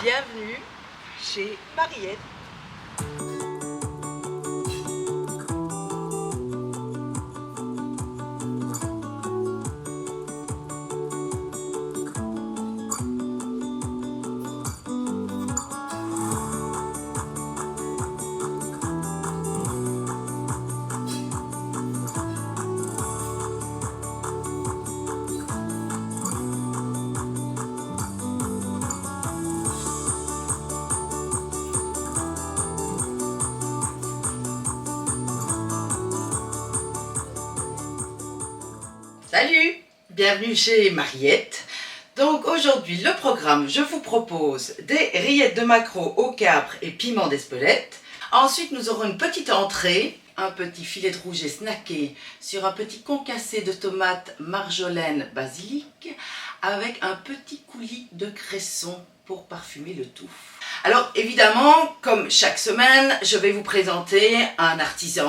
Bienvenue chez Mariette. Salut, bienvenue chez Mariette. Donc aujourd'hui le programme, je vous propose des rillettes de maquereau au capre et piment d'Espelette. Ensuite nous aurons une petite entrée, un petit filet de rouget snacké sur un petit concassé de tomates marjolaine basilic avec un petit coulis de cresson pour parfumer le tout. Alors évidemment, comme chaque semaine, je vais vous présenter un artisan,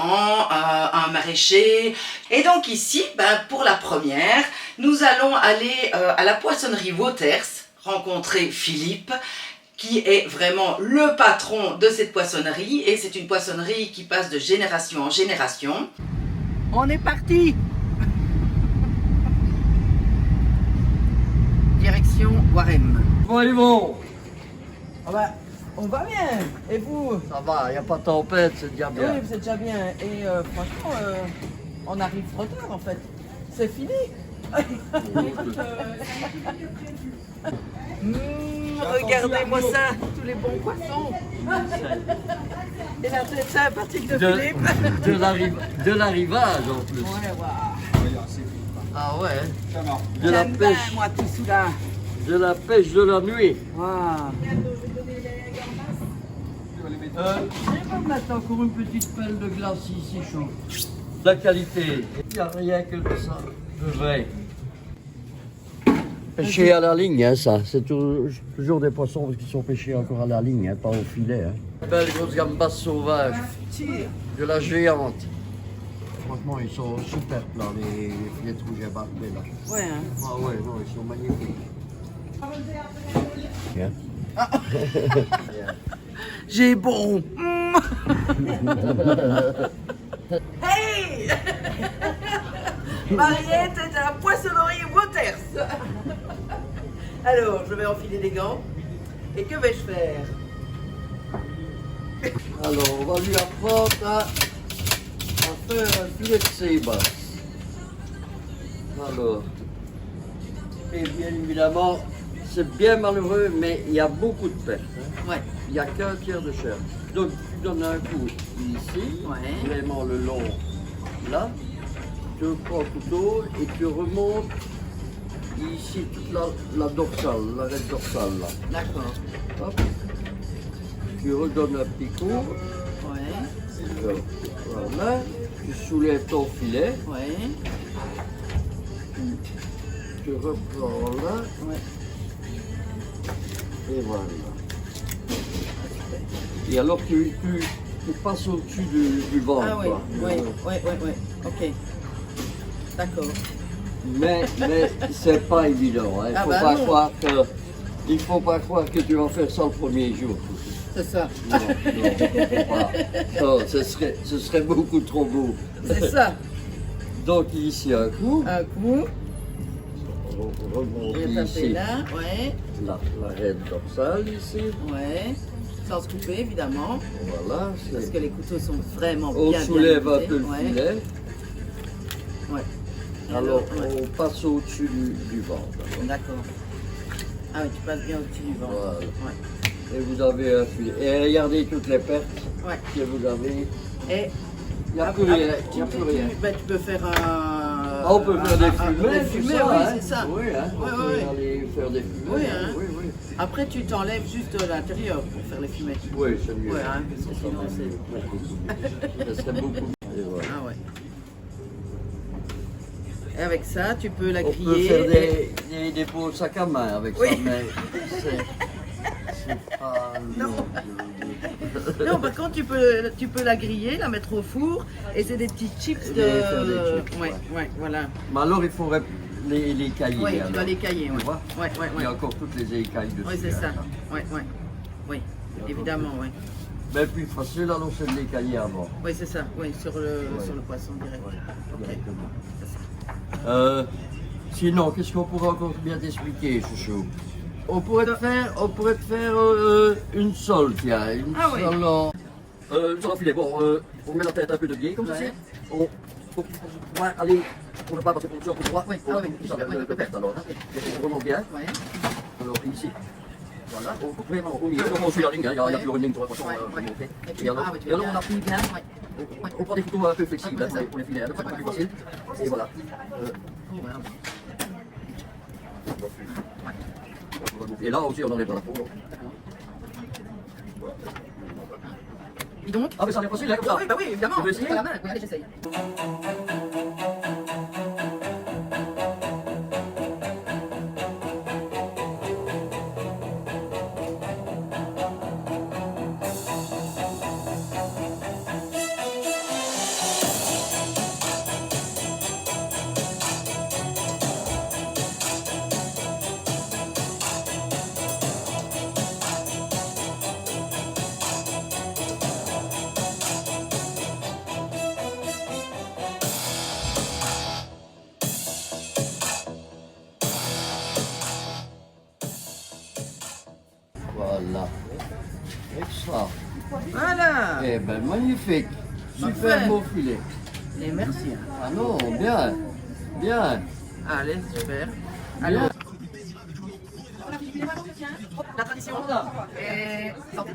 un maraîcher. Et donc ici, pour la première, nous allons aller à la poissonnerie Waters, rencontrer Philippe, qui est vraiment le patron de cette poissonnerie. Et c'est une poissonnerie qui passe de génération en génération. On est parti! Direction Warem. Bon, ils vont. Ah bah, on va bien. Et vous? Ça va, il n'y a pas de tempête, c'est déjà bien. Oui, vous êtes déjà bien. Et franchement, on arrive trop tard en fait. C'est fini. Regardez-moi ça, tous les bons poissons. Et la tête sympathique de Philippe. De l'arrivage en plus. Ouais, waouh. Ah ouais. De la J'aime bien, pêche. moi, tout cela. De la pêche de la nuit. Waouh. Je vais mettre encore une petite pelle de glace ici chaud. La qualité. Il n'y a rien que de ça. De vrai. Pêché à la ligne, hein, ça. C'est toujours des poissons qui sont pêchés encore à la ligne, hein, pas au filet. Hein. Belle grosse gambas sauvage. De la géante. Franchement, ils sont super là, les filets de rouge barbés là. Ouais, hein. Ah ouais, non, ils sont magnifiques. Bien. J'ai bon. Hey! Mariette est à la poissonnerie Waters. Alors, je vais enfiler des gants. Et que vais-je faire? Alors, on va lui apprendre à faire un filet de sébasse. Alors, et bien évidemment, c'est bien malheureux, mais il y a beaucoup de pertes. Hein. Ouais. Il n'y a qu'un tiers de chair. Donc, tu donnes un coup ici, Ouais. vraiment le long là. Tu prends le couteau et tu remontes ici toute la dorsale, l'arête dorsale là. D'accord. Hop. Tu redonnes un petit coup. Ouais. Voilà. Tu soulèves ton filet. Ouais. Tu reprends là. Ouais. Et voilà. Et alors tu passes au-dessus du ventre. Ah oui, quoi. oui. Ok. D'accord. Mais c'est pas évident. Hein. Il faut pas croire que tu vas faire ça le premier jour. C'est ça. Non, faut pas. Non, ce serait beaucoup trop beau. C'est ça. Donc ici un coup. Un coup. On remonte Et taper ici. là. Ouais. L'arête dorsale ici. Ouais. Sans se couper évidemment. Voilà. Parce que les couteaux sont vraiment On bien soulève un aiguisés. peu le Ouais. filet. Ouais. Alors ouais. on passe au-dessus du ventre. D'accord. Ah oui, tu passes bien au-dessus du ventre. Voilà. Ouais. Et vous avez un filet. Et regardez toutes les pertes Ouais. que vous avez. Et Il n'y a plus rien. Il y a tu, plus rien. tu peux faire un. Ah, on peut faire des fumées, des tout fumées, ça, oui, hein. c'est ça. Oui, hein. On Ouais, peut ouais. aller faire des fumées. Oui, hein. Oui. Après, tu t'enlèves juste l'intérieur pour faire les fumées. Oui, c'est mieux. Ouais, hein, parce que sinon, c'est. Ça serait beaucoup mieux. Et voilà. Ah ouais. Et avec ça, tu peux la On griller. peut faire des beaux sacs à main avec Oui. ça, mais c'est pas... Non. Non, par contre, tu peux la griller, la mettre au four, et c'est des petits chips de... Faire des chips, ouais, ouais, voilà. Mais alors, il faudrait les cailler. Oui, tu alors. dois les cailler, Tu ouais. vois Ouais, ouais, Il y a ouais. encore toutes les écailles dessus. Oui, c'est ça. hein. Ouais, ouais. Oui, évidemment, oui. Mais le plus facile, alors, c'est de les cailler avant. Oui, c'est ça. Oui, sur le poisson direct. Ok. Directement. C'est ça. Sinon, qu'est-ce qu'on pourrait encore bien t'expliquer, chouchou? On pourrait te faire une sole, tiens. Une Ah oui. sole en... une sole en filet. Bon, on met la tête un peu de biais, comme ceci. Ouais. On va aller, on ne pas passer pour le sur pour droit. Oui, On ah oui. ça vient de perte alors. Hein. C'est vraiment bien. Ouais. Alors ici. Voilà, on coupe vraiment au milieu. Donc on suit la ligne, hein. Il y a toujours une ligne pour la poisson Ouais, ouais. montée. Et Et alors, tu on appuie bien. Ouais. On prend des photos un peu flexibles hein, pour les filets, hein, c'est plus facile. Et voilà. Voilà. Et là aussi, on enlève la peau. Et donc Ah, mais ça en est facile, hein, comme ça. Oui, bah oui, évidemment. Tu veux essayer À la main, oui, allez, j'essaye. Voilà. Extra. Voilà. Eh ben, magnifique. Super Parfait. beau filet. Et merci. Ah non, bien. Bien. Allez, super. Alors, la tradition. Et santé.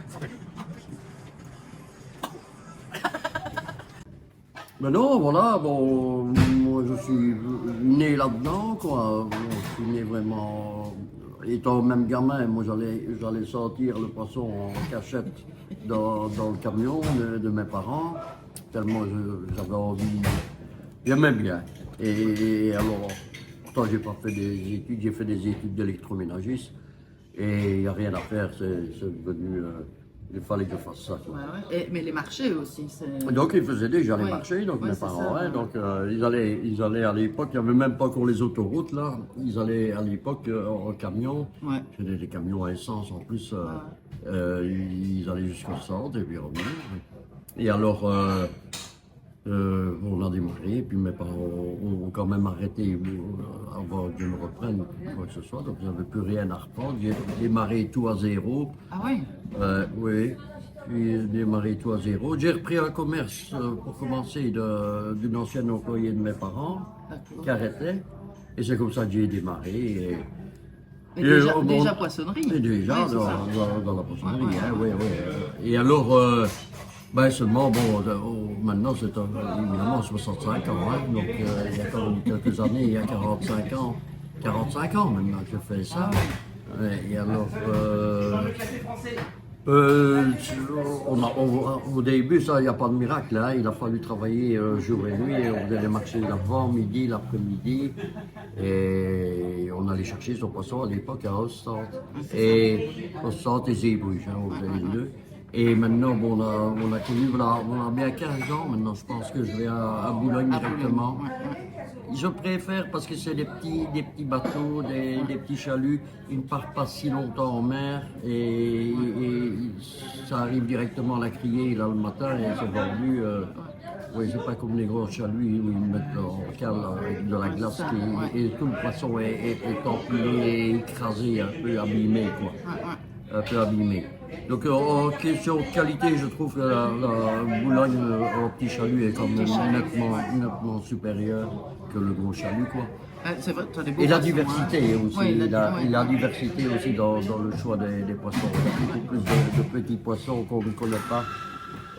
Mais non, voilà, bon, moi je suis né là-dedans, quoi. Je suis né vraiment, étant même gamin, moi j'allais sortir le poisson en cachette dans le camion de mes parents, tellement j'avais envie, j'aimais bien. Et alors, pourtant j'ai pas fait des études, j'ai fait des études d'électroménagiste, et il n'y a rien à faire, c'est devenu, il fallait que je fasse ça, quoi. Ouais, ouais. Mais les marchés aussi, c'est... Donc ils faisaient déjà les Oui. marchés, donc Oui, mes c'est parents, ça. hein, donc ils allaient à l'époque, il n'y avait même pas encore les autoroutes là, ils allaient à l'époque en camion, Ouais. c'était des camions à essence en plus, ils allaient jusqu'au centre et puis revenaient. Et alors on a démarré, et puis mes parents ont quand même arrêté avant que je me reprenne quoi que ce soit, donc j'avais plus rien à reprendre, j'ai démarré tout à zéro. Ah oui. Oui, j'ai démarré tout à zéro. J'ai repris un commerce pour commencer d'une ancienne employée de mes parents qui arrêtait. Et c'est comme ça que j'ai démarré. Et déjà poissonnerie. Et déjà Oui, c'est ça. dans la poissonnerie, Ouais, hein, oui, oui. Et alors, ben seulement, bon, maintenant c'est évidemment 65 ans, hein, donc il y a quand même quelques années, il y a 45 ans. 45 ans maintenant que je fais ça. Ouais, et alors, au début, ça, il n'y a pas de miracle. Hein. Il a fallu travailler jour et nuit. On faisait les marchés l'avant, midi, l'après-midi. Et on allait chercher son poisson à l'époque à Ostende. Et Ostende et Zeebrugge, hein, on faisait les deux. Et maintenant, bon, on a connu, voilà, on a bien 15 ans. Maintenant, je pense que je vais à Boulogne directement. Je préfère parce que c'est des petits bateaux, des petits chaluts. Ils ne partent pas si longtemps en mer et ça arrive directement à la criée là le matin et c'est vendu. Oui, c'est pas comme les gros chaluts où ils mettent en cale avec de la glace et tout le poisson est empilé, écrasé, un peu abîmé quoi. Un peu abîmé. Donc en question de qualité, je trouve que la Boulogne au petit chalut est quand même nettement supérieure que le gros chalut quoi. C'est vrai, t'as des beaux Et la poissons, diversité hein. aussi, Oui, la diversité aussi dans le choix des poissons. Il y a beaucoup plus de petits poissons qu'on ne connaît pas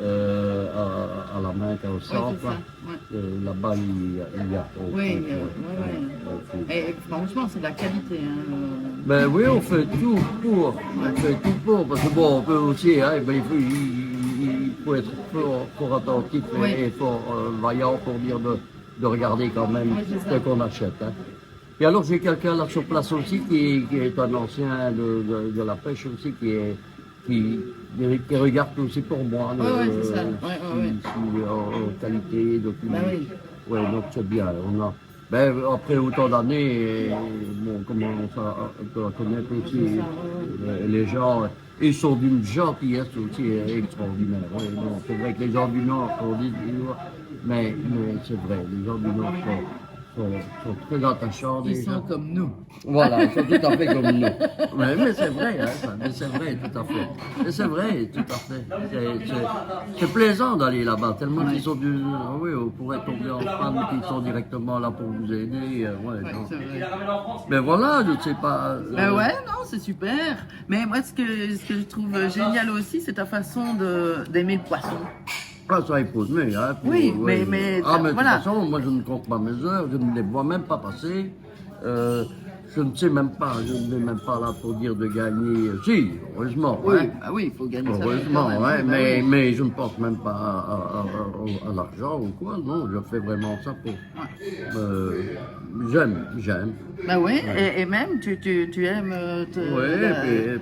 à la main qu'au centre. c'est ça, Là-bas, il y a Oui, et franchement, c'est de la qualité. Hein. Ben oui, on fait tout pour. On fait tout pour. Parce que bon, on peut aussi, hein, ben, il faut être fort attentif et fort vaillant pour dire de regarder quand même ce qu'on achète. Hein. Et alors j'ai quelqu'un là sur place aussi qui est un ancien de la pêche aussi, qui qui regardent aussi pour moi. Ouais, c'est ça. Qualité, document. Bah oui. Ouais, donc c'est bien. Ben, après autant d'années, bon, comment on doit connaître aussi les gens. Ils sont d'une gentillesse aussi extraordinaire. Ouais, bon, c'est vrai que les gens du Nord sont durs, mais c'est vrai, les gens du Nord sont très attachants. Ils sont comme nous. Voilà, ils sont tout à fait comme nous. Mais c'est vrai, hein, mais c'est vrai, tout à fait. Mais c'est vrai, tout à fait. C'est plaisant d'aller là-bas, tellement qu'ils sont du. Oui, on pourrait tomber en panne, qu'ils sont directement là pour vous aider. C'est vrai. Mais voilà, je ne sais pas. Ben ouais, non, c'est super. Mais moi, ce que je trouve génial aussi, c'est ta façon d'aimer le poisson. Ah, ça, il faut aimer, hein. Oui, ouais. mais Ah, mais voilà. de toute façon, moi, je ne compte pas mes heures, je ne les vois même pas passer. Je ne sais même pas, je ne vais même pas là pour dire de gagner. Si, heureusement. Oui, hein. ah oui, il faut gagner ça. Heureusement, quand même, ouais, ben oui. mais je ne pense même pas à l'argent ou quoi, non, je fais vraiment ça pour. J'aime. Ben oui, Ouais. et même, tu aimes Oui,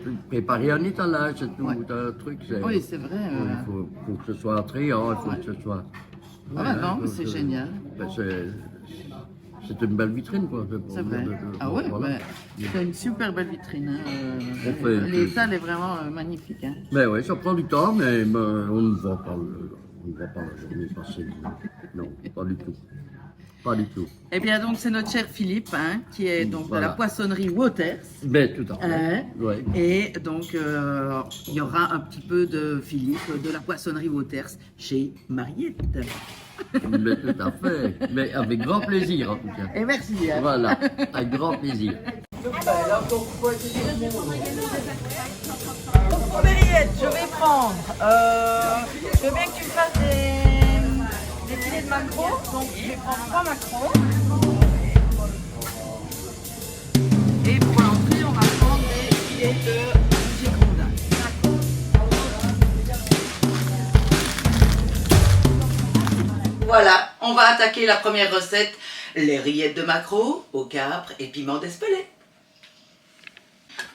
puis préparer un étalage, c'est tout Ouais. un truc. Oui, c'est vrai. Il faut que ce soit attrayant, il faut que ce soit. Ah bah non, c'est génial. Ben, c'est une belle vitrine, quoi. C'est vrai. Ah ouais, voilà. c'est une super belle vitrine. Hein. On fait- L'étal est vraiment magnifique. Hein. Mais oui, ça prend du temps, mais on ne va pas, on ne va pas la journée passer. Non, pas du tout. Pas du tout. Eh bien, donc, c'est notre cher Philippe, hein, qui est donc Voilà. de la poissonnerie Waters. Ben, tout à fait. Hein. Ouais. Et donc, il y aura un petit peu de Philippe de la poissonnerie Waters chez Mariette. Mais tout à fait. Mais avec grand plaisir, en tout cas. Et merci. Hein. Voilà, avec grand plaisir. Mariette, je vais prendre. Je veux bien que tu me fasses des filets de maquereau. Donc, je vais prendre 3 maquereaux. Et pour l'entrée, on va prendre des filets de girondins. Voilà, on va attaquer la première recette, les rillettes de maquereau au capre et piment d'Espelette.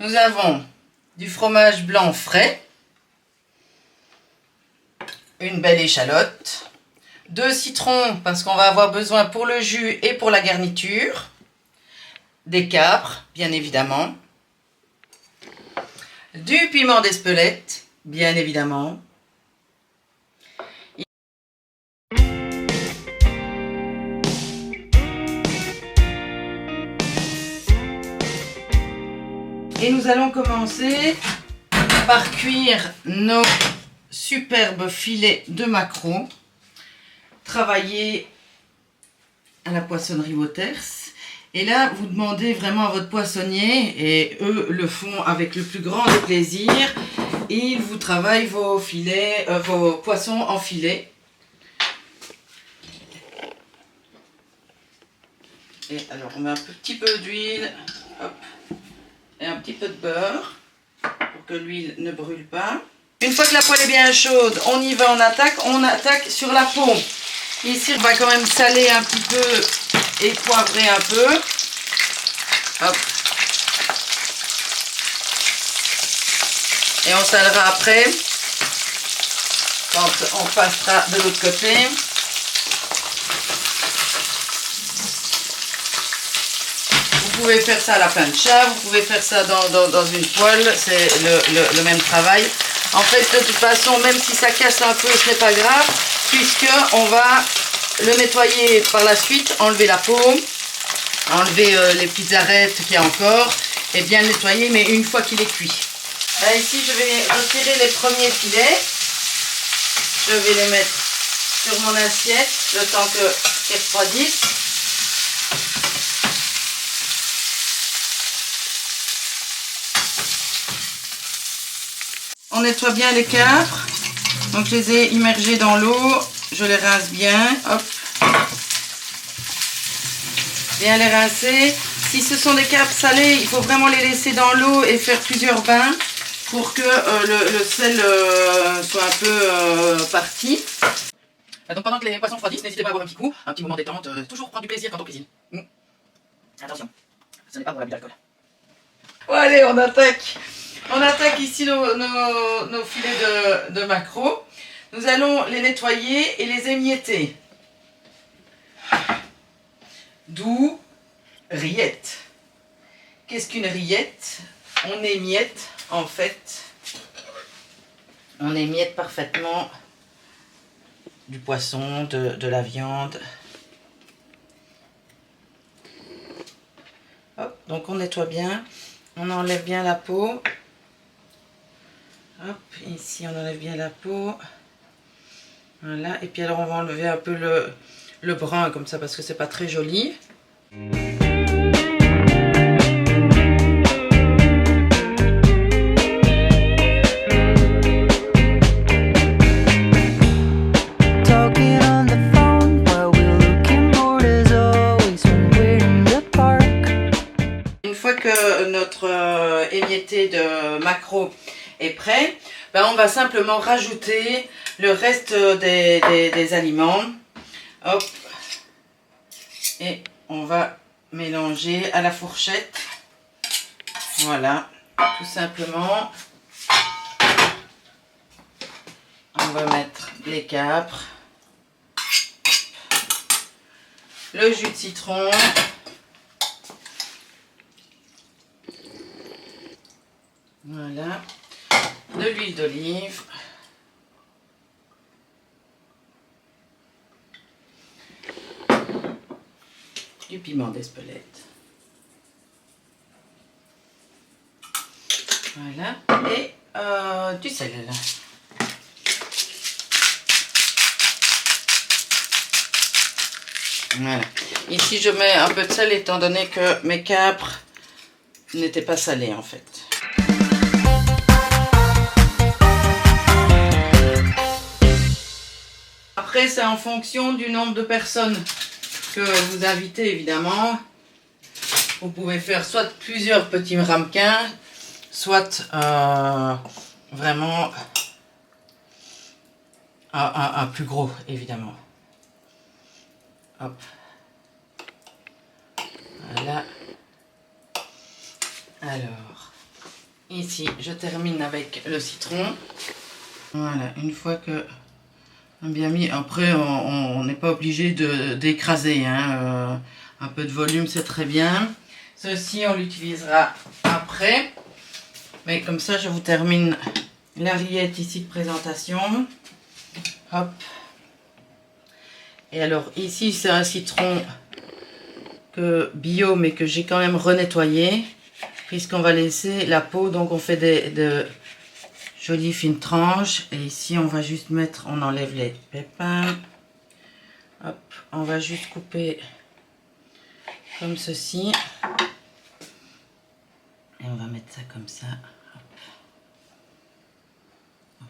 Nous avons du fromage blanc frais, une belle échalote, 2 citrons parce qu'on va avoir besoin pour le jus et pour la garniture, des capres bien évidemment, du piment d'Espelette bien évidemment, et nous allons commencer par cuire nos superbes filets de maquereau travaillés à la poissonnerie Waters. Et là, vous demandez vraiment à votre poissonnier, et eux le font avec le plus grand des plaisirs. Ils vous travaillent vos filets, vos poissons en filets. Et alors, on met un petit peu d'huile, hop, et un petit peu de beurre pour que l'huile ne brûle pas. Une fois que la poêle est bien chaude, on y va, on attaque sur la peau. Ici, on va quand même saler un petit peu et poivrer un peu. Hop. Et on salera après, quand on passera de l'autre côté. Vous pouvez faire ça à la plancha, vous pouvez faire ça dans une poêle, c'est le même travail. En fait, de toute façon, même si ça casse un peu, ce n'est pas grave, puisque on va le nettoyer par la suite, enlever la peau, enlever les petites arêtes qu'il y a encore, et bien le nettoyer, mais une fois qu'il est cuit. Là, ici, je vais retirer les premiers filets. Je vais les mettre sur mon assiette, le temps qu'ils refroidissent. On nettoie bien les capres, donc je les ai immergés dans l'eau, je les rince bien, hop, bien les rincer. Si ce sont des capres salés, il faut vraiment les laisser dans l'eau et faire plusieurs bains pour que le sel soit un peu parti. Donc pendant que les poissons refroidissent, n'hésitez pas à boire un petit moment détente, toujours prendre du plaisir quand on cuisine. Attention, ce n'est pas pour l'abus d'alcool. Bon allez, on attaque. On attaque ici nos filets de maquereau. Nous allons les nettoyer et les émietter. D'où rillettes. Qu'est-ce qu'une rillette? On émiette, en fait, on émiette parfaitement du poisson, de la viande. Hop, donc on nettoie bien, on enlève bien la peau. Hop, ici on enlève bien la peau. Voilà, et puis alors on va enlever un peu le brun comme ça parce que c'est pas très joli. Que notre émietté de maquereau est prêt, ben on va simplement rajouter le reste des aliments. Hop. Et on va mélanger à la fourchette. Voilà, tout simplement. On va mettre les capres, le jus de citron, voilà, de l'huile d'olive, du piment d'Espelette, voilà, et du sel. Voilà. Ici je mets un peu de sel étant donné que mes capres n'étaient pas salés en fait. Après, c'est en fonction du nombre de personnes que vous invitez, évidemment. Vous pouvez faire soit plusieurs petits ramequins, soit vraiment un plus gros, évidemment. Hop. Voilà. Alors, ici, je termine avec le citron. Voilà, une fois que bien mis, après on n'est pas obligé d'écraser, hein. Un peu de volume c'est très bien. Ceci on l'utilisera après, mais comme ça je vous termine la rillette ici de présentation. Hop. Et alors ici c'est un citron bio mais que j'ai quand même renettoyé puisqu'on va laisser la peau, donc on fait de jolies fines tranches. Et ici on va juste mettre, on enlève les pépins. Hop, on va juste couper comme ceci. Et on va mettre ça comme ça. Hop. Hop.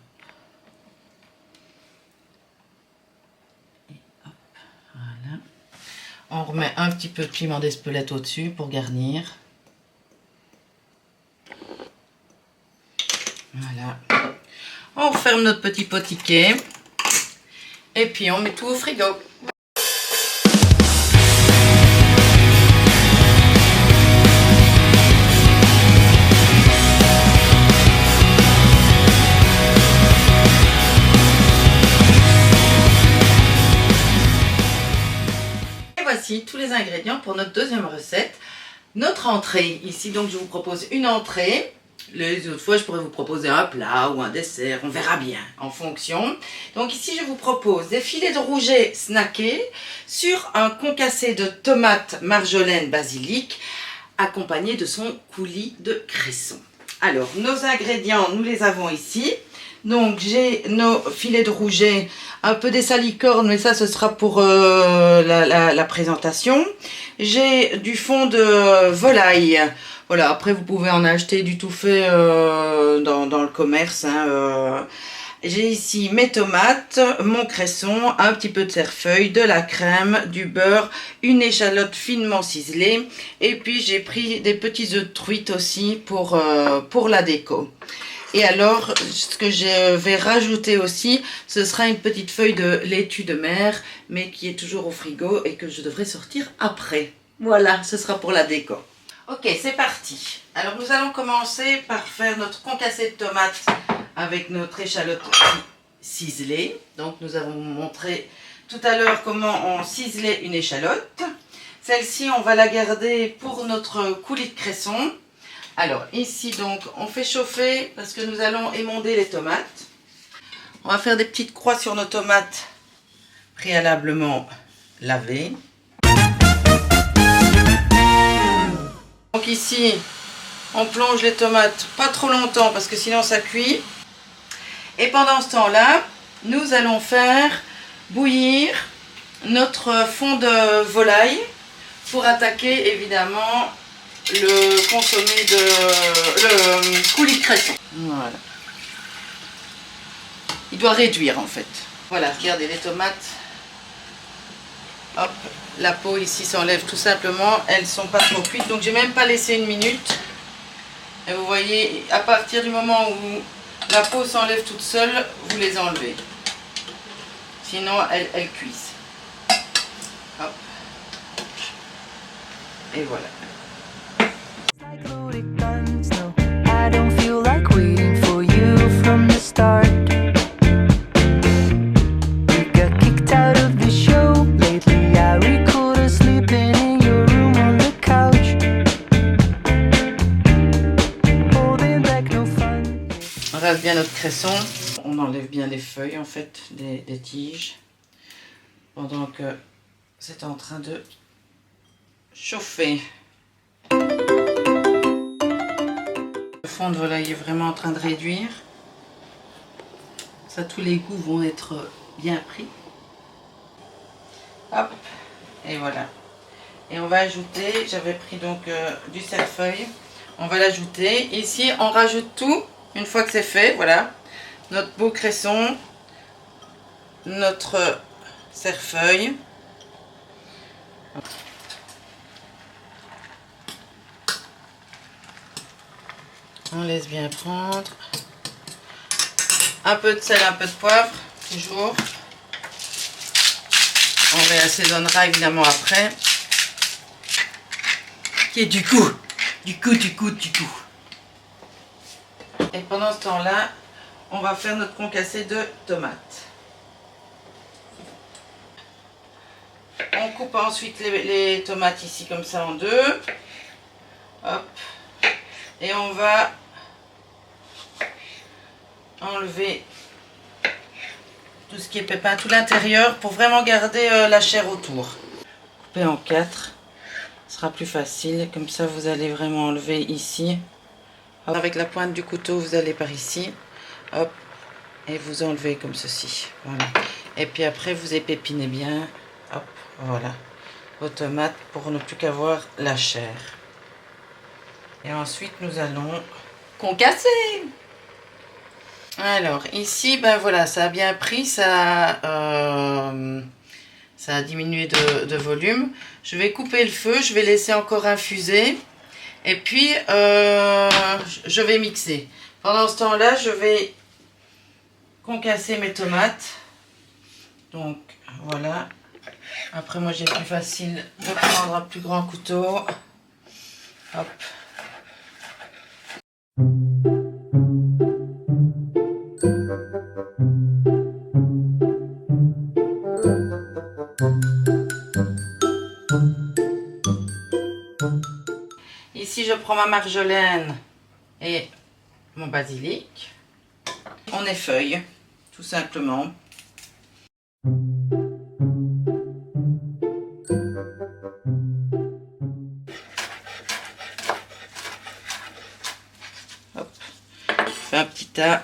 Et hop, voilà. On remet un petit peu de piment d'Espelette au-dessus pour garnir. Voilà. On referme notre petit potiquet. Et puis on met tout au frigo. Et voici tous les ingrédients pour notre deuxième recette. Notre entrée. Ici donc je vous propose une entrée. Les autres fois, je pourrais vous proposer un plat ou un dessert, on verra bien en fonction. Donc ici, je vous propose des filets de rouget snackés sur un concassé de tomates, marjolaine, basilic, accompagné de son coulis de cresson. Alors, nos ingrédients, nous les avons ici. Donc, j'ai nos filets de rouget, un peu des salicornes, mais ça, ce sera pour la présentation. J'ai du fond de volaille. Voilà, après vous pouvez en acheter du tout fait dans le commerce. Hein, J'ai ici mes tomates, mon cresson, un petit peu de cerfeuil, de la crème, du beurre, une échalote finement ciselée. Et puis j'ai pris des petits œufs de truite aussi pour la déco. Et alors, ce que je vais rajouter aussi, ce sera une petite feuille de laitue de mer, mais qui est toujours au frigo et que je devrais sortir après. Voilà, ce sera pour la déco. Ok, c'est parti. Alors nous allons commencer par faire notre concassé de tomates avec notre échalote ciselée. Donc nous avons montré tout à l'heure comment on ciselait une échalote. Celle-ci, on va la garder pour notre coulis de cresson. Alors ici donc on fait chauffer parce que nous allons émonder les tomates. On va faire des petites croix sur nos tomates préalablement lavées. Donc ici, on plonge les tomates pas trop longtemps parce que sinon ça cuit. Et pendant ce temps-là, nous allons faire bouillir notre fond de volaille pour attaquer évidemment le consommé le coulis de cresson. Voilà. Il doit réduire en fait. Voilà, regardez les tomates. Hop, la peau ici s'enlève tout simplement. Elles ne sont pas trop cuites, donc j'ai même pas laissé une minute. Et vous voyez, à partir du moment où la peau s'enlève toute seule, vous les enlevez. Sinon, elles cuisent. Hop. Et voilà. On rase bien notre cresson. On enlève bien les feuilles en fait, des tiges. Pendant que c'est en train de chauffer. Le fond de volaille est vraiment en train de réduire. Ça, tous les goûts vont être bien pris. Hop, et voilà. Et on va ajouter, j'avais pris donc du cerfeuil. On va l'ajouter. Ici, on rajoute tout une fois que c'est fait. Voilà, notre beau cresson, notre cerfeuil. On laisse bien prendre. Un peu de sel, un peu de poivre, toujours. On réassaisonnera évidemment après. Et du coup. Et pendant ce temps-là, on va faire notre concassé de tomates. On coupe ensuite les tomates ici comme ça en deux. Hop. Et on va enlever tout ce qui est pépin, tout l'intérieur pour vraiment garder la chair autour. Couper en 4, ce sera plus facile. Comme ça, vous allez vraiment enlever ici. Hop. Avec la pointe du couteau, vous allez par ici. Hop. Et vous enlevez comme ceci. Voilà. Et puis après, vous épépinez bien. Hop. Voilà. Vos tomates pour ne plus qu'avoir la chair. Et ensuite, nous allons concasser. Alors, ici, ben voilà, ça a bien pris, ça a diminué de volume. Je vais couper le feu, je vais laisser encore infuser. Et puis, je vais mixer. Pendant ce temps-là, je vais concasser mes tomates. Donc, voilà. Après, moi, j'ai plus facile de prendre un plus grand couteau. Hop. Ici, je prends ma marjolaine et mon basilic. On effeuille, tout simplement. Hop. Je fais un petit tas.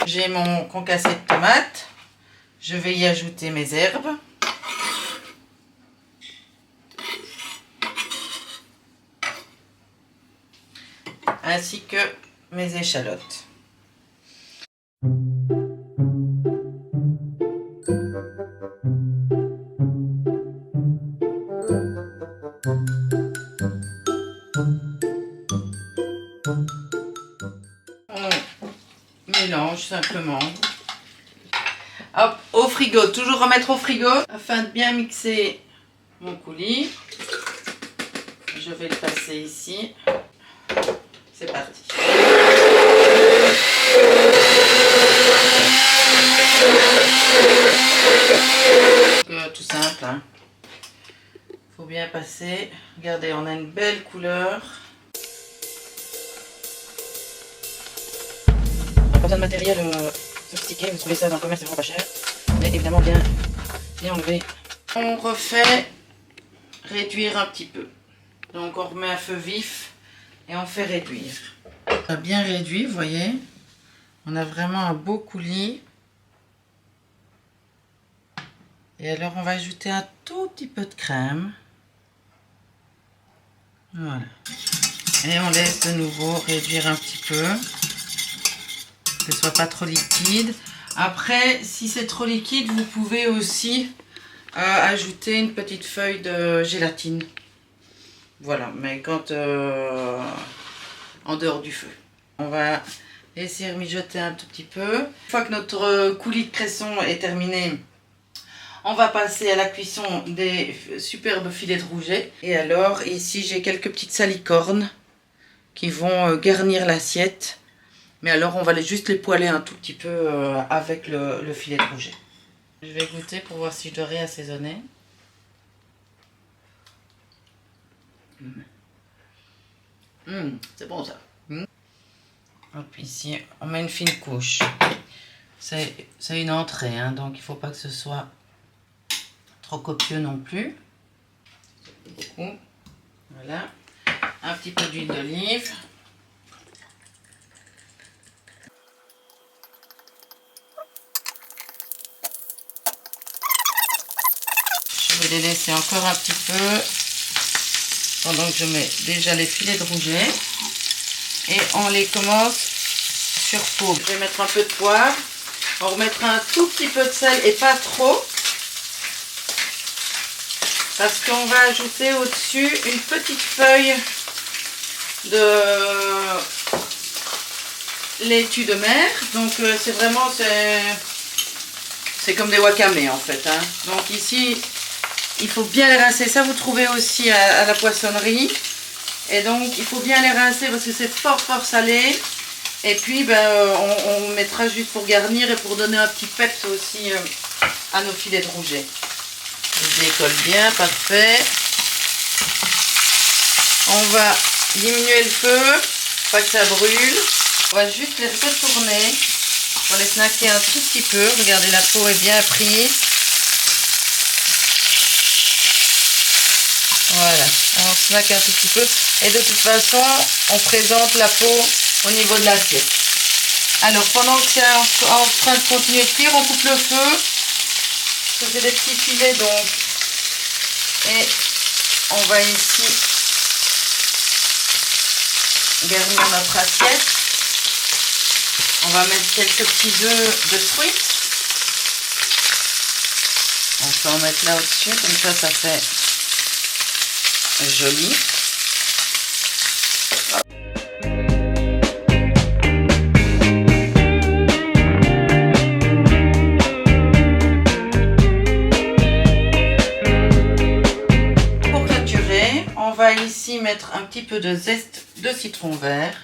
J'ai mon concassé de tomates. Je vais y ajouter mes herbes. Ainsi que mes échalotes. On mélange simplement Hop, au frigo, toujours remettre au frigo afin de bien mixer mon coulis. Je vais le passer ici. C'est parti. Tout simple, hein. Faut bien passer. Regardez, on a une belle couleur. Pas besoin de matériel sophistiqué, vous trouvez ça dans le commerce, c'est vraiment pas cher. Mais évidemment bien enlevé. On refait réduire un petit peu. Donc on remet un feu vif et on fait réduire. On a bien réduit, vous voyez. On a vraiment un beau coulis. Et alors on va ajouter un tout petit peu de crème. Voilà. Et on laisse de nouveau réduire un petit peu. Que ce soit pas trop liquide. Après, si c'est trop liquide, vous pouvez aussi ajouter une petite feuille de gélatine. Voilà, mais quand en dehors du feu. On va laisser mijoter un tout petit peu. Une fois que notre coulis de cresson est terminé, on va passer à la cuisson des superbes filets de rouget. Et alors, ici, j'ai quelques petites salicornes qui vont garnir l'assiette. Mais alors, on va juste les poêler un tout petit peu avec le filet de rouget. Je vais goûter pour voir si je dois réassaisonner. C'est bon ça. Hop, ici, on met une fine couche. C'est une entrée, hein, donc il ne faut pas que ce soit trop copieux non plus. Beaucoup. Voilà. Un petit peu d'huile d'olive. Je vais les laisser encore un petit peu pendant que je mets déjà les filets de rouget. Et on les commence sur peau. Je vais mettre un peu de poivre. On remettra un tout petit peu de sel et pas trop. Parce qu'on va ajouter au-dessus une petite feuille de laitue de mer. Donc c'est vraiment, c'est comme des wakame en fait. Hein. Donc ici, il faut bien les rincer. Ça vous trouvez aussi à la poissonnerie. Et donc il faut bien les rincer parce que c'est fort salé. Et puis on mettra juste pour garnir et pour donner un petit peps aussi à nos filets de rouget. Je décolle bien, parfait. On va diminuer le feu, pas que ça brûle. On va juste les retourner. On va les snacker un tout petit peu. Regardez, la peau est bien prise. Voilà, on snack un tout petit peu. Et de toute façon, on présente la peau au niveau de l'assiette. Alors, pendant que c'est en train de continuer de cuire, on coupe le feu. C'est des petits filets donc. Et on va ici garnir notre assiette. On va mettre quelques petits œufs de truite. On peut en mettre là au-dessus, comme ça fait joli. Pour clôturer, on va ici mettre un petit peu de zeste de citron vert.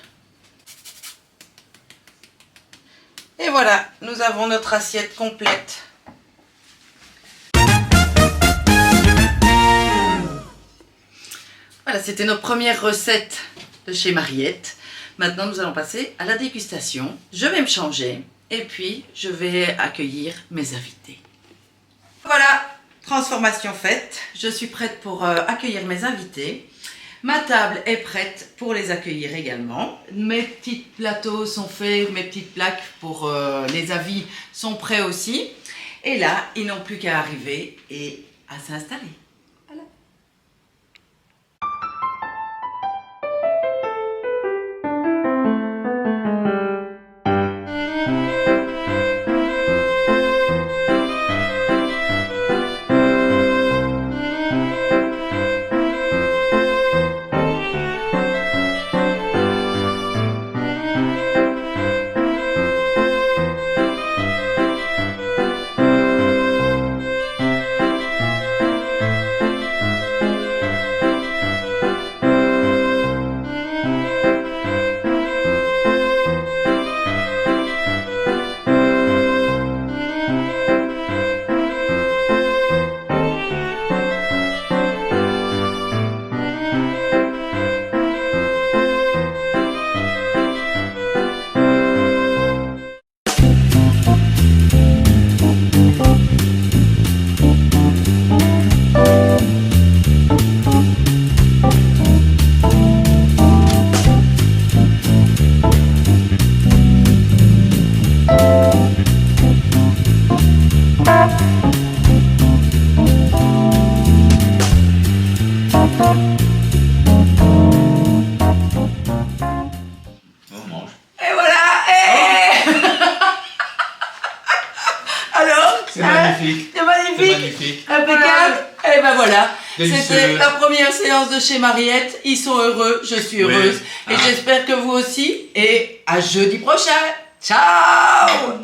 Et voilà, nous avons notre assiette complète. Voilà, c'était nos premières recettes de chez Mariette. Maintenant, nous allons passer à la dégustation. Je vais me changer et puis je vais accueillir mes invités. Voilà, transformation faite. Je suis prête pour accueillir mes invités. Ma table est prête pour les accueillir également. Mes petits plateaux sont faits, mes petites plaques pour les avis sont prêts aussi. Et là, ils n'ont plus qu'à arriver et à s'installer. C'est magnifique. C'est magnifique. C'est magnifique. Impeccable. Et ben voilà. Délicieux. C'était la première séance de chez Mariette. Ils sont heureux, je suis heureuse. Oui. Et j'espère que vous aussi. Et à jeudi prochain. Ciao.